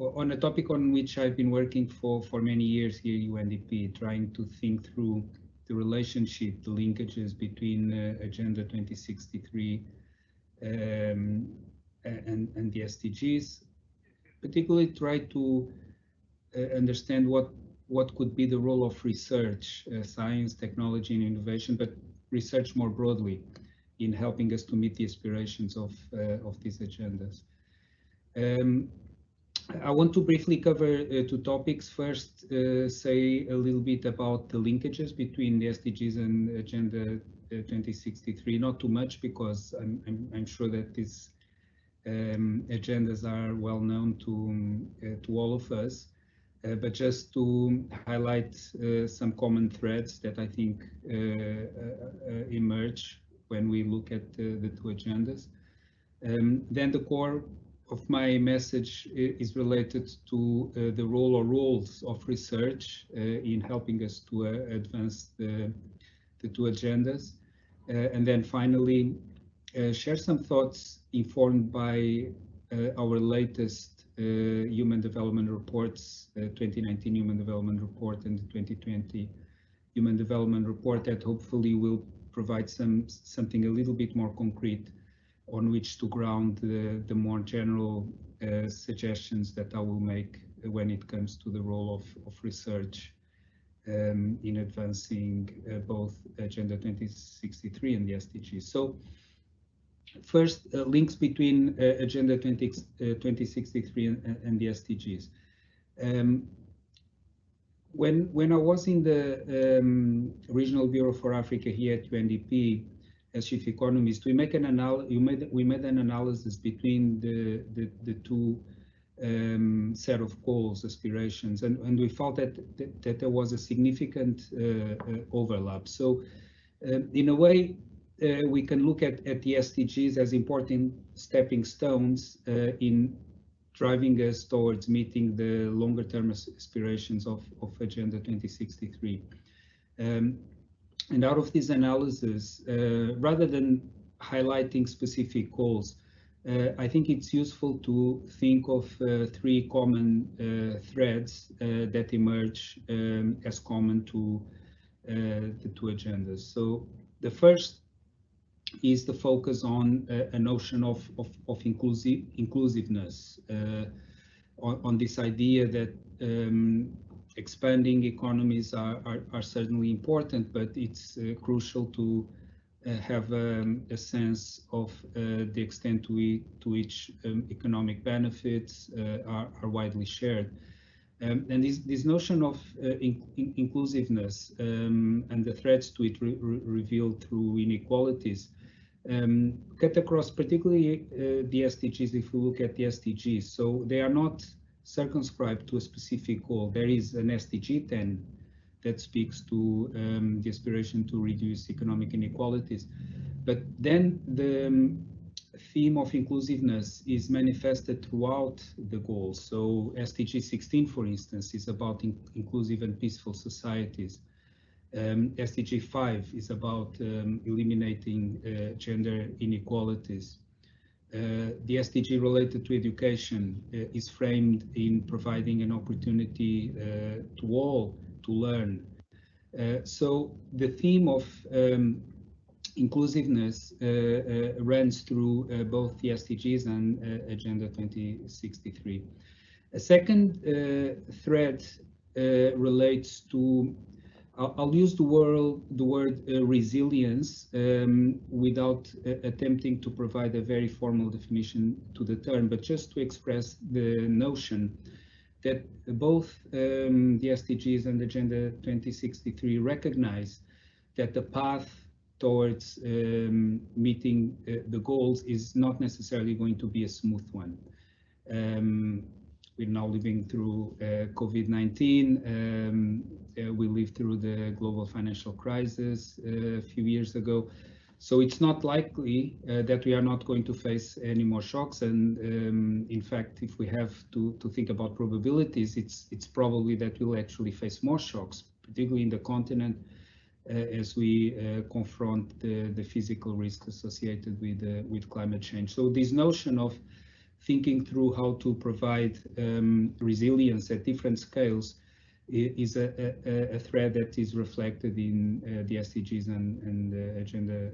on a topic on which I've been working for many years here at UNDP, trying to think through the relationship, the linkages between Agenda 2063 and the SDGs, particularly try to understand what could be the role of research, science, technology, and innovation, but research more broadly in helping us to meet the aspirations of these agendas. I want to briefly cover two topics. First, say a little bit about the linkages between the SDGs and Agenda 2063. Not too much, because I'm sure that these agendas are well known to all of us. But just to highlight some common threads that I think emerge when we look at the two agendas. Then the core of my message is related to the role or roles of research in helping us to advance the two agendas. And then finally, share some thoughts informed by our latest Human Development Reports, 2019 Human Development Report and the 2020 Human Development Report, that hopefully will provide something a little bit more concrete on which to ground the more general suggestions that I will make when it comes to the role of research in advancing both Agenda 2063 and the SDGs. So first, links between Agenda 2063 and the SDGs. When I was in the Regional Bureau for Africa here at UNDP as chief economist, we made an analysis between the two set of goals, aspirations, and we felt that there was a significant overlap. So in a way, we can look at the SDGs as important stepping stones in driving us towards meeting the longer term aspirations of Agenda 2063. And out of this analysis, rather than highlighting specific goals, I think it's useful to think of three common threads that emerge as common to the two agendas. So the first is the focus on a notion of inclusiveness, on this idea that expanding economies are certainly important, but it's crucial to have a sense of the extent to which economic benefits are widely shared. And this notion of inclusiveness and the threats to it revealed through inequalities cut across particularly the SDGs. If we look at the SDGs, so they are not circumscribed to a specific goal. There is an SDG 10 that speaks to the aspiration to reduce economic inequalities, but then the theme of inclusiveness is manifested throughout the goals. So SDG 16, for instance, is about inclusive and peaceful societies. SDG 5 is about eliminating gender inequalities. The SDG related to education is framed in providing an opportunity to all to learn. So the theme of inclusiveness runs through both the SDGs and Agenda 2063. A second thread relates to, I'll use the word resilience without attempting to provide a very formal definition to the term, but just to express the notion that both the SDGs and Agenda 2063 recognize that the path towards meeting the goals is not necessarily going to be a smooth one. We're now living through COVID-19. We lived through the global financial crisis a few years ago. So it's not likely that we are not going to face any more shocks. And in fact, if we have to think about probabilities, it's probably that we'll actually face more shocks, particularly in the continent, as we confront the physical risks associated with climate change. So this notion of thinking through how to provide resilience at different scales is a thread that is reflected in the SDGs and Agenda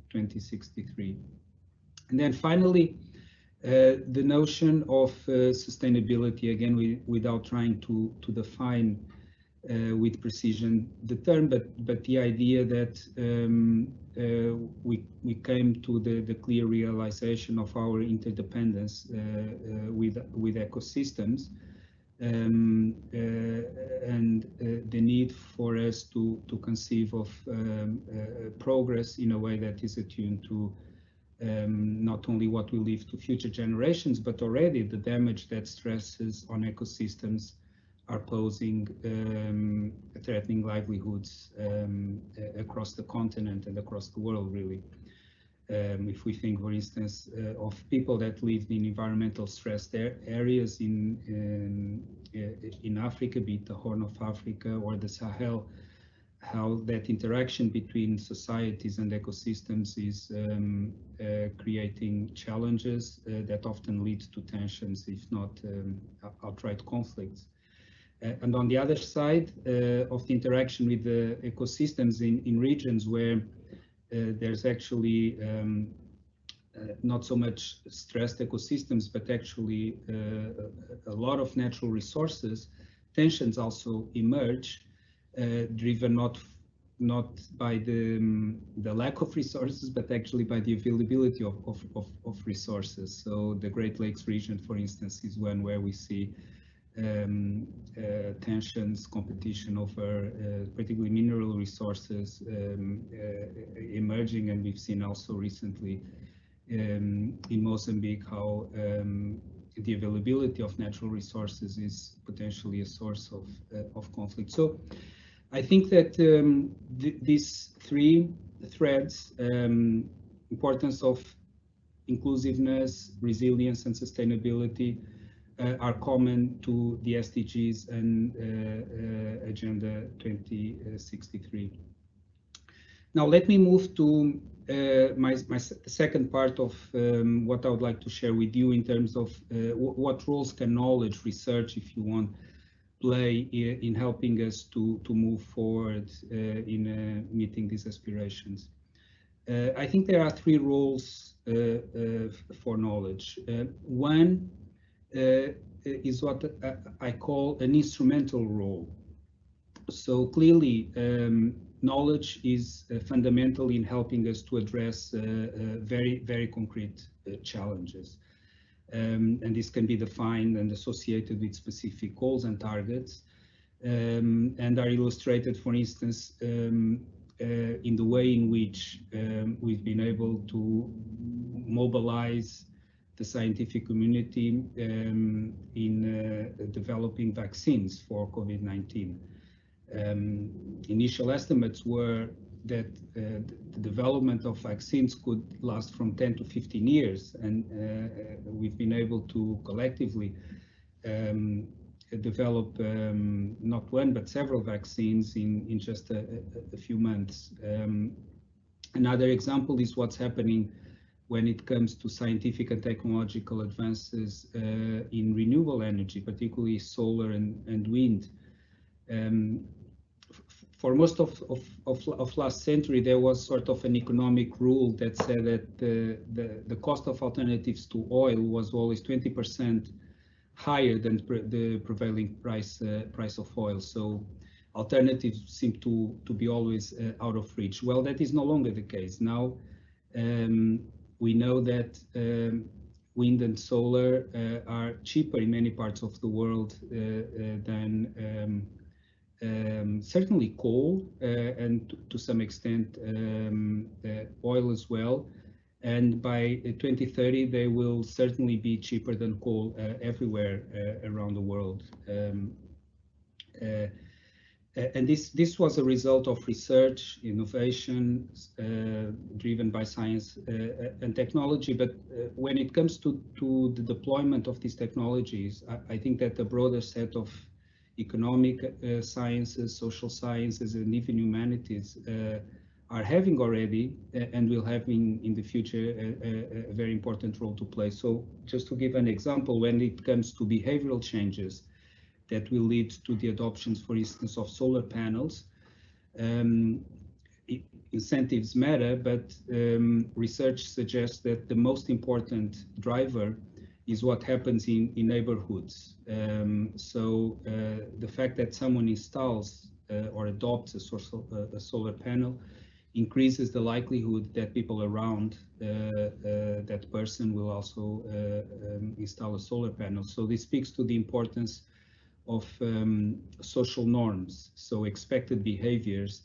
2063. And then finally, the notion of sustainability, again, without trying to define with precision the term, but the idea that we came to the clear realization of our interdependence with ecosystems, and the need for us to conceive of progress in a way that is attuned to not only what we leave to future generations, but already the damage that stresses on ecosystems are posing, threatening livelihoods across the continent and across the world, really. If we think, for instance, of people that live in environmental stressed areas in Africa, be it the Horn of Africa or the Sahel, how that interaction between societies and ecosystems is creating challenges that often lead to tensions, if not outright conflicts. And on the other side of the interaction with the ecosystems in regions where there's actually not so much stressed ecosystems, but actually a lot of natural resources, tensions also emerge, driven not by the lack of resources, but actually by the availability of resources. So the Great Lakes region, for instance, is one where we see tensions, competition over particularly mineral resources emerging, and we've seen also recently in Mozambique how the availability of natural resources is potentially a source of conflict. So I think that these three threads, importance of inclusiveness, resilience, and sustainability, are common to the SDGs and Agenda 2063. Now let me move to my second part of what I would like to share with you in terms of what roles can knowledge, research, if you want, play in helping us to move forward in meeting these aspirations. I think there are three roles for knowledge. One is what I call an instrumental role. So clearly, knowledge is fundamental in helping us to address very, very concrete challenges. And this can be defined and associated with specific goals and targets, and are illustrated, for instance, in the way in which we've been able to mobilize the scientific community in developing vaccines for COVID-19. Initial estimates were that the development of vaccines could last from 10 to 15 years, and we've been able to collectively develop not one but several vaccines in just a few months. Another example is what's happening when it comes to scientific and technological advances in renewable energy, particularly solar and wind. For most of last century, there was sort of an economic rule that said that the cost of alternatives to oil was always 20% higher than the prevailing price of oil. So alternatives seem to be always out of reach. Well, that is no longer the case. Now we know that wind and solar are cheaper in many parts of the world than certainly coal and to some extent oil as well. And by 2030, they will certainly be cheaper than coal everywhere around the world. And this was a result of research, innovation, driven by science and technology. But when it comes to the deployment of these technologies, I think that a broader set of economic sciences, social sciences, and even humanities are having already and will have in the future a very important role to play. So just to give an example, when it comes to behavioral changes that will lead to the adoptions, for instance, of solar panels, incentives matter, but research suggests that the most important driver is what happens in neighborhoods. So the fact that someone installs or adopts a solar panel increases the likelihood that people around that person will also install a solar panel. So this speaks to the importance of social norms, so expected behaviors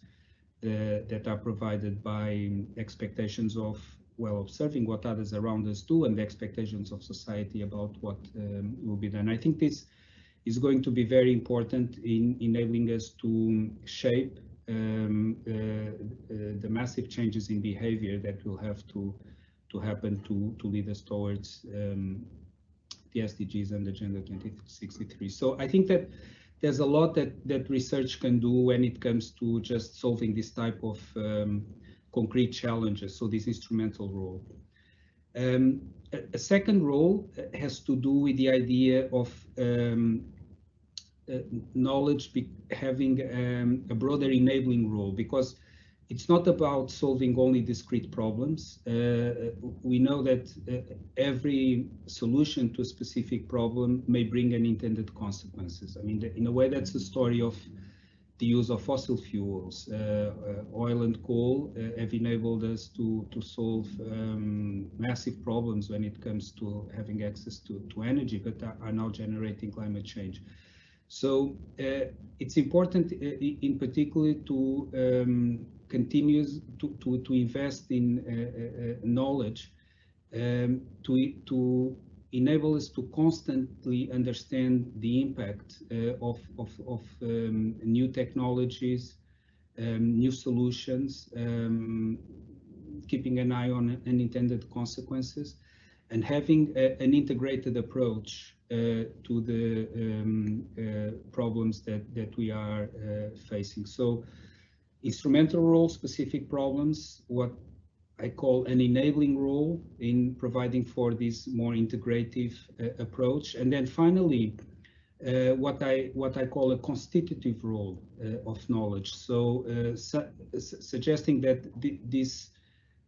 that are provided by expectations of, well, observing what others around us do and the expectations of society about what will be done. I think this is going to be very important in enabling us to shape the massive changes in behavior that will have to happen to lead us towards the SDGs and Agenda 2063. So I think that there's a lot that research can do when it comes to just solving this type of concrete challenges, so this instrumental role. A second role has to do with the idea of knowledge having a broader enabling role, because it's not about solving only discrete problems. We know that every solution to a specific problem may bring unintended consequences. I mean, in a way, that's the story of the use of fossil fuels. Oil and coal have enabled us to solve massive problems when it comes to having access to energy, but are now generating climate change. So it's important in particular to continue to invest in knowledge to enable us to constantly understand the impact of new technologies, new solutions, keeping an eye on unintended consequences, and having an integrated approach to the problems that we are facing. So instrumental role, specific problems, what I call an enabling role in providing for this more integrative approach. And then finally, what I call a constitutive role of knowledge. So suggesting that this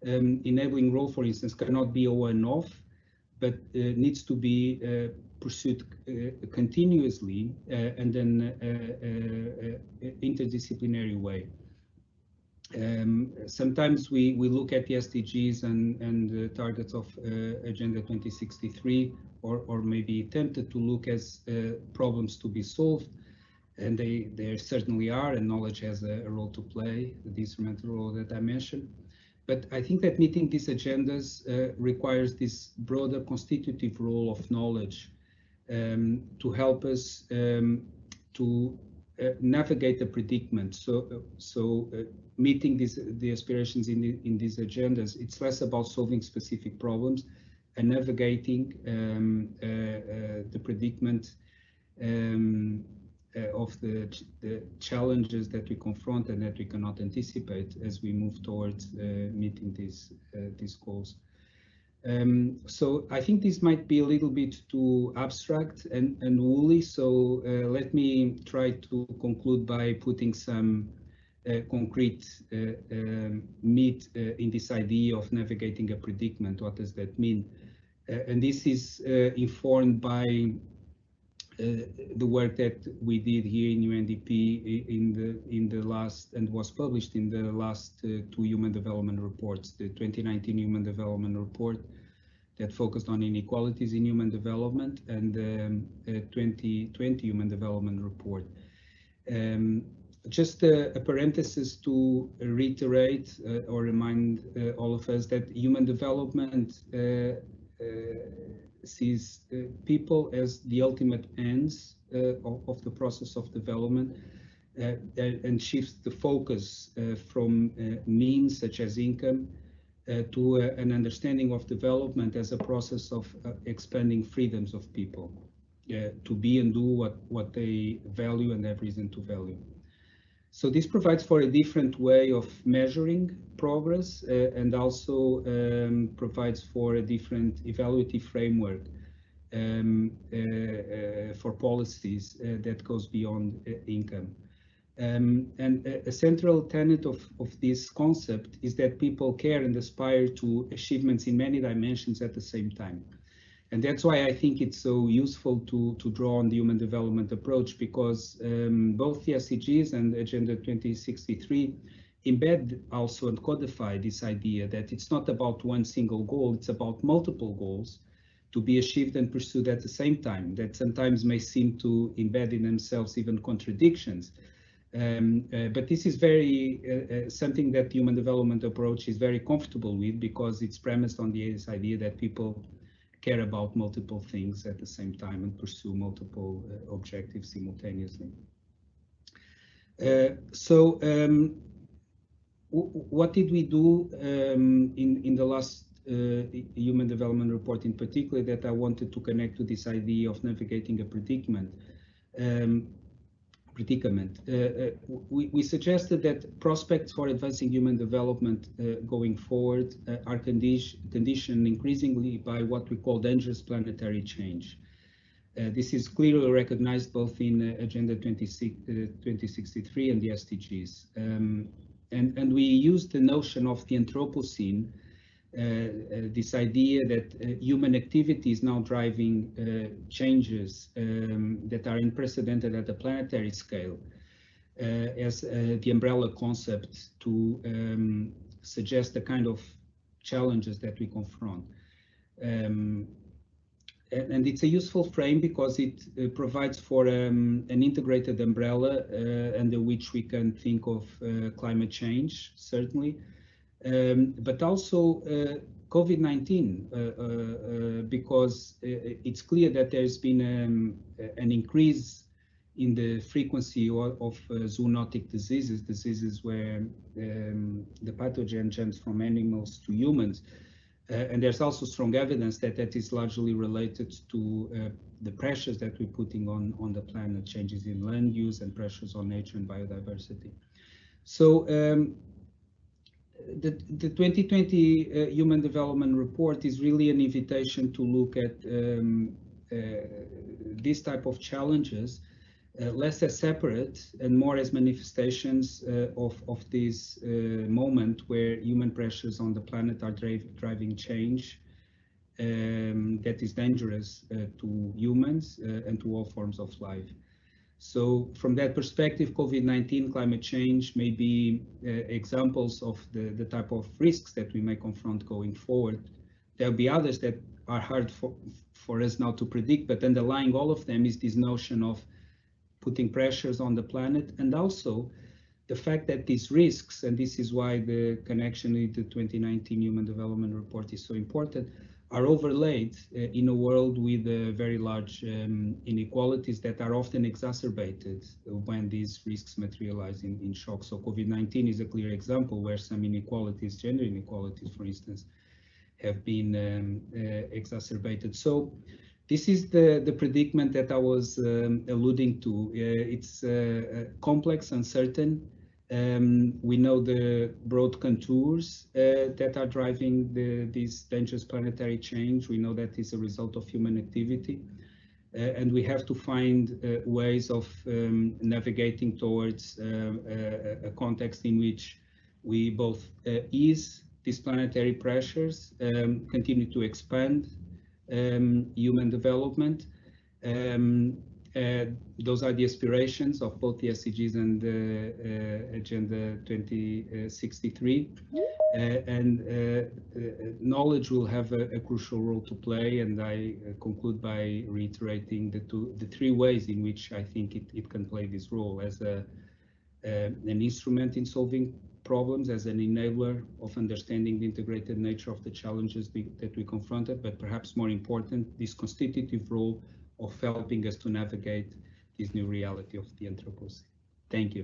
enabling role, for instance, cannot be a one-off, but needs to be pursued continuously and in an interdisciplinary way. Sometimes we look at the SDGs and the targets of Agenda 2063, or maybe tempted to look as problems to be solved, and they certainly are, and knowledge has a role to play, the instrumental role that I mentioned. But I think that meeting these agendas requires this broader constitutive role of knowledge to help us to navigate the predicament. So meeting the aspirations in these agendas, it's less about solving specific problems and navigating the predicament of the challenges that we confront and that we cannot anticipate as we move towards meeting these goals. So I think this might be a little bit too abstract and woolly, so let me try to conclude by putting some concrete meat in this idea of navigating a predicament. What does that mean? And this is informed by the work that we did here in UNDP in the last, and was published in the last two Human Development Reports, the 2019 Human Development Report that focused on inequalities in human development, and the 2020 Human Development Report. Just a parenthesis to reiterate or remind all of us that human development sees people as the ultimate ends of the process of development, and shifts the focus from means such as income to an understanding of development as a process of expanding freedoms of people to be and do what they value and have reason to value. So this provides for a different way of measuring progress and also provides for a different evaluative framework for policies that goes beyond income. And a central tenet of this concept is that people care and aspire to achievements in many dimensions at the same time. And that's why I think it's so useful to draw on the human development approach, because both the SDGs and Agenda 2063 embed also and codify this idea that it's not about one single goal, it's about multiple goals to be achieved and pursued at the same time, that sometimes may seem to embed in themselves even contradictions. But this is very something that the human development approach is very comfortable with, because it's premised on this idea that people care about multiple things at the same time and pursue multiple objectives simultaneously. What did we do in the last human development report in particular that I wanted to connect to this idea of navigating a predicament? We suggested that prospects for advancing human development going forward are conditioned increasingly by what we call dangerous planetary change. This is clearly recognized both in Agenda 2063 and the SDGs. And we used the notion of the Anthropocene, this idea that human activity is now driving changes that are unprecedented at the planetary scale as the umbrella concept to suggest the kind of challenges that we confront. And it's a useful frame because it provides for an integrated umbrella under which we can think of climate change, certainly, but also COVID-19, because it's clear that there's been an increase in the frequency of zoonotic diseases where the pathogen jumps from animals to humans. And there's also strong evidence that that is largely related to the pressures that we're putting on the planet, changes in land use and pressures on nature and biodiversity. So the 2020 Human Development Report is really an invitation to look at this type of challenges less as separate and more as manifestations of this moment where human pressures on the planet are driving change that is dangerous to humans and to all forms of life. So from that perspective, COVID-19, climate change may be examples of the type of risks that we may confront going forward. There'll be others that are hard for us now to predict, but underlying all of them is this notion of putting pressures on the planet, and also the fact that these risks, and this is why the connection with the 2019 Human Development Report is so important, are overlaid in a world with very large inequalities that are often exacerbated when these risks materialize in shock. So COVID-19 is a clear example where some inequalities, gender inequalities, for instance, have been exacerbated. So this is the predicament that I was alluding to. It's complex, uncertain. We know the broad contours that are driving this dangerous planetary change. We know that is a result of human activity. And we have to find ways of navigating towards a context in which we both ease these planetary pressures, continue to expand human development. Those are the aspirations of both the SDGs and Agenda 2063. And knowledge will have a crucial role to play. And I conclude by reiterating the three ways in which I think it can play this role: as an instrument in solving problems, as an enabler of understanding the integrated nature of the challenges that we confronted, but perhaps more important, this constitutive role of helping us to navigate this new reality of the Anthropocene. Thank you.